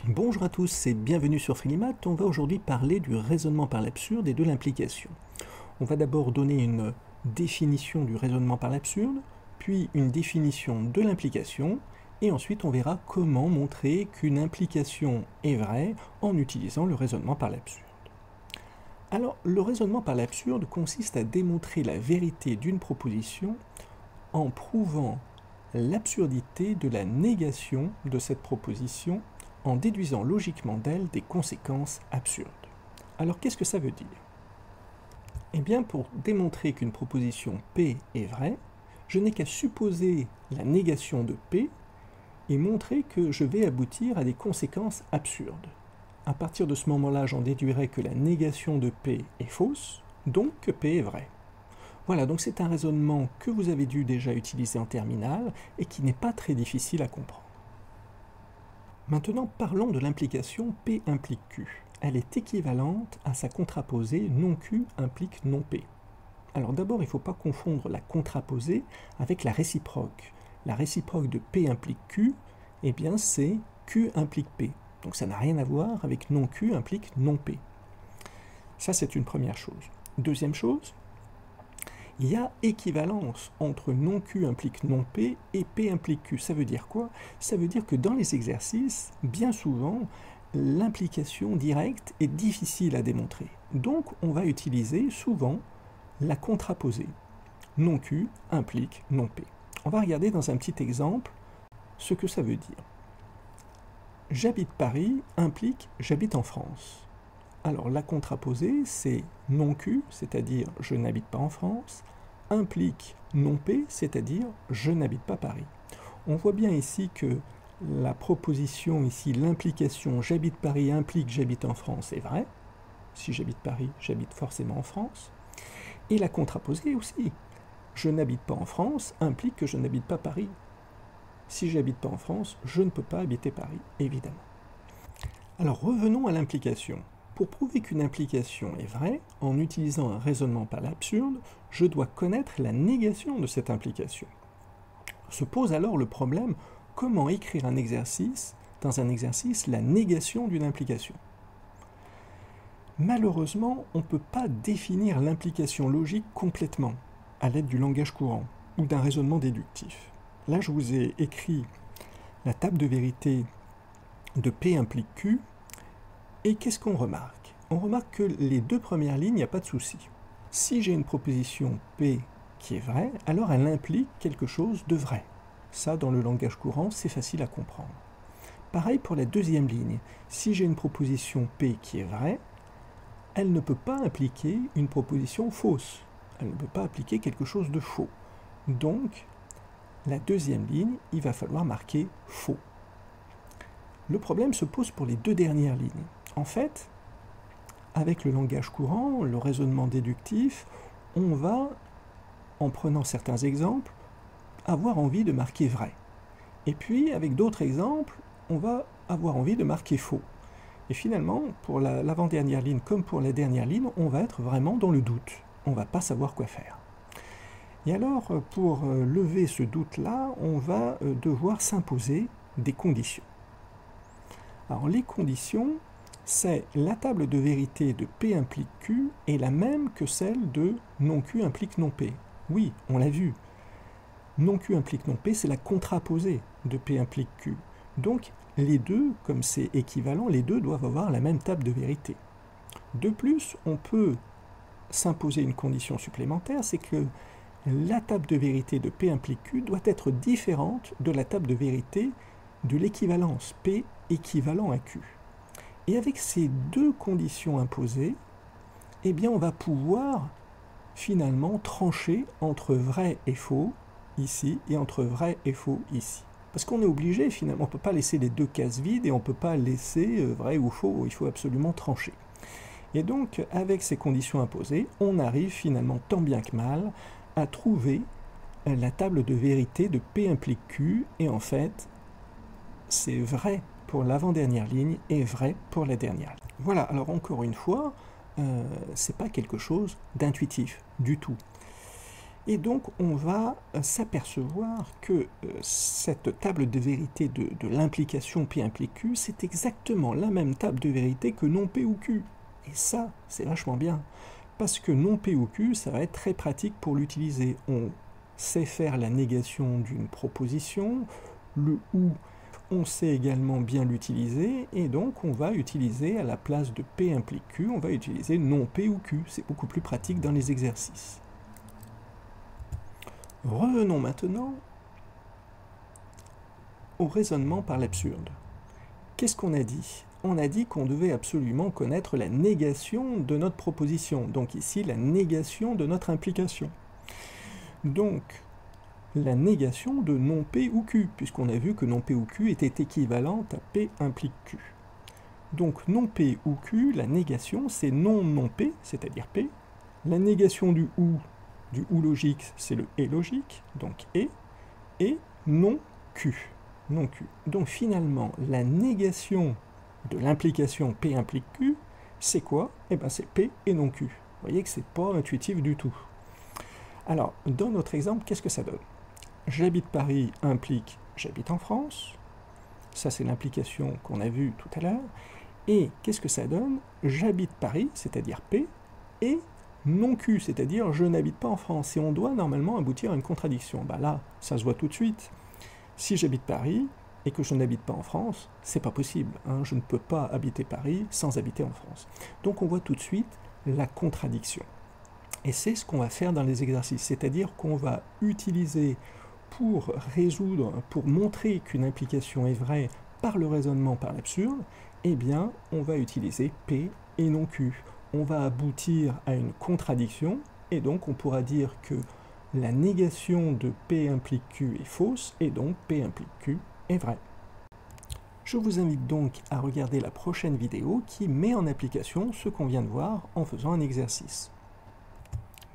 Bonjour à tous et bienvenue sur Freelymath. On va aujourd'hui parler du raisonnement par l'absurde et de l'implication. On va d'abord donner une définition du raisonnement par l'absurde, puis une définition de l'implication, et ensuite on verra comment montrer qu'une implication est vraie en utilisant le raisonnement par l'absurde. Alors, le raisonnement par l'absurde consiste à démontrer la vérité d'une proposition en prouvant l'absurdité de la négation de cette proposition en déduisant logiquement d'elle des conséquences absurdes. Alors qu'est-ce que ça veut dire? Eh bien, pour démontrer qu'une proposition P est vraie, je n'ai qu'à supposer la négation de P et montrer que je vais aboutir à des conséquences absurdes. À partir de ce moment-là, j'en déduirai que la négation de P est fausse, donc que P est vrai. Voilà, donc c'est un raisonnement que vous avez dû déjà utiliser en terminale et qui n'est pas très difficile à comprendre. Maintenant, parlons de l'implication P implique Q. Elle est équivalente à sa contraposée non Q implique non P. Alors d'abord, il ne faut pas confondre la contraposée avec la réciproque. La réciproque de P implique Q, eh bien c'est Q implique P. Donc ça n'a rien à voir avec non Q implique non P. Ça, c'est une première chose. Deuxième chose, il y a équivalence entre non Q implique non P et P implique Q. Ça veut dire quoi? Ça veut dire que dans les exercices, bien souvent, l'implication directe est difficile à démontrer. Donc, on va utiliser souvent la contraposée. Non Q implique non P. On va regarder dans un petit exemple ce que ça veut dire. J'habite Paris implique j'habite en France. Alors la contraposée, c'est non Q, c'est-à-dire je n'habite pas en France, implique non P, c'est-à-dire je n'habite pas Paris. On voit bien ici que la proposition ici, l'implication j'habite Paris implique j'habite en France est vraie. Si j'habite Paris, j'habite forcément en France. Et la contraposée aussi, je n'habite pas en France implique que je n'habite pas Paris. Si j'habite pas en France, je ne peux pas habiter Paris, évidemment. Alors revenons à l'implication. Pour prouver qu'une implication est vraie, en utilisant un raisonnement par l'absurde, je dois connaître la négation de cette implication. Se pose alors le problème, comment écrire dans un exercice, la négation d'une implication? Malheureusement, on ne peut pas définir l'implication logique complètement, à l'aide du langage courant, ou d'un raisonnement déductif. Là, je vous ai écrit la table de vérité de P implique Q, et qu'est-ce qu'on remarque? On remarque que les deux premières lignes, il n'y a pas de souci. Si j'ai une proposition P qui est vraie, alors elle implique quelque chose de vrai. Ça, dans le langage courant, c'est facile à comprendre. Pareil pour la deuxième ligne. Si j'ai une proposition P qui est vraie, elle ne peut pas impliquer une proposition fausse. Elle ne peut pas impliquer quelque chose de faux. Donc, la deuxième ligne, il va falloir marquer faux. Le problème se pose pour les deux dernières lignes. En fait, avec le langage courant, le raisonnement déductif, on va, en prenant certains exemples, avoir envie de marquer vrai. Et puis, avec d'autres exemples, on va avoir envie de marquer faux. Et finalement, pour l'avant-dernière ligne comme pour la dernière ligne, on va être vraiment dans le doute. On ne va pas savoir quoi faire. Et alors, pour lever ce doute-là, on va devoir s'imposer des conditions. Alors, les conditions, c'est la table de vérité de P implique Q est la même que celle de non Q implique non P. Oui, on l'a vu. Non Q implique non P, c'est la contraposée de P implique Q. Donc, les deux, comme c'est équivalent, les deux doivent avoir la même table de vérité. De plus, on peut s'imposer une condition supplémentaire, c'est que la table de vérité de P implique Q doit être différente de la table de vérité de l'équivalence P équivalent à Q. Et avec ces deux conditions imposées, eh bien on va pouvoir finalement trancher entre vrai et faux ici et entre vrai et faux ici. Parce qu'on est obligé finalement, on ne peut pas laisser les deux cases vides et on ne peut pas laisser vrai ou faux, il faut absolument trancher. Et donc avec ces conditions imposées, on arrive finalement tant bien que mal à trouver la table de vérité de P implique Q et en fait c'est vrai pour l'avant-dernière ligne et vrai pour la dernière ligne. Voilà, alors encore une fois, c'est pas quelque chose d'intuitif du tout. Et donc on va s'apercevoir que cette table de vérité de l'implication P implique Q, c'est exactement la même table de vérité que non P ou Q. Et ça, c'est vachement bien. Parce que non P ou Q, ça va être très pratique pour l'utiliser. On sait faire la négation d'une proposition, le OU, on sait également bien l'utiliser, et donc on va utiliser à la place de P implique Q, on va utiliser non P ou Q. C'est beaucoup plus pratique dans les exercices. Revenons maintenant au raisonnement par l'absurde. Qu'est-ce qu'on a dit? On a dit qu'on devait absolument connaître la négation de notre proposition, donc ici la négation de notre implication. Donc, la négation de non P ou Q, puisqu'on a vu que non P ou Q était équivalente à P implique Q. Donc non P ou Q, la négation, c'est non P, c'est-à-dire P. La négation du OU logique, c'est le et logique, donc et non Q. Non Q. Donc finalement, la négation de l'implication P implique Q, c'est quoi? Eh bien c'est P et non Q. Vous voyez que c'est pas intuitif du tout. Alors, dans notre exemple, qu'est-ce que ça donne? J'habite Paris implique j'habite en France. Ça, c'est l'implication qu'on a vue tout à l'heure. Et qu'est-ce que ça donne? J'habite Paris, c'est-à-dire P, et non Q, c'est-à-dire je n'habite pas en France. Et on doit normalement aboutir à une contradiction. Ben là, ça se voit tout de suite. Si j'habite Paris et que je n'habite pas en France, c'est pas possible. Hein. Je ne peux pas habiter Paris sans habiter en France. Donc on voit tout de suite la contradiction. Et c'est ce qu'on va faire dans les exercices, c'est-à-dire qu'on va utiliser pour résoudre, pour montrer qu'une implication est vraie par le raisonnement par l'absurde, eh bien, on va utiliser P et non Q. On va aboutir à une contradiction, et donc on pourra dire que la négation de P implique Q est fausse, et donc P implique Q est vrai. Je vous invite donc à regarder la prochaine vidéo qui met en application ce qu'on vient de voir en faisant un exercice.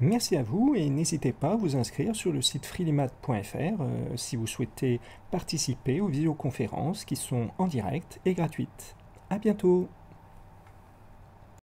Merci à vous et n'hésitez pas à vous inscrire sur le site freelymath.fr si vous souhaitez participer aux visioconférences qui sont en direct et gratuites. À bientôt!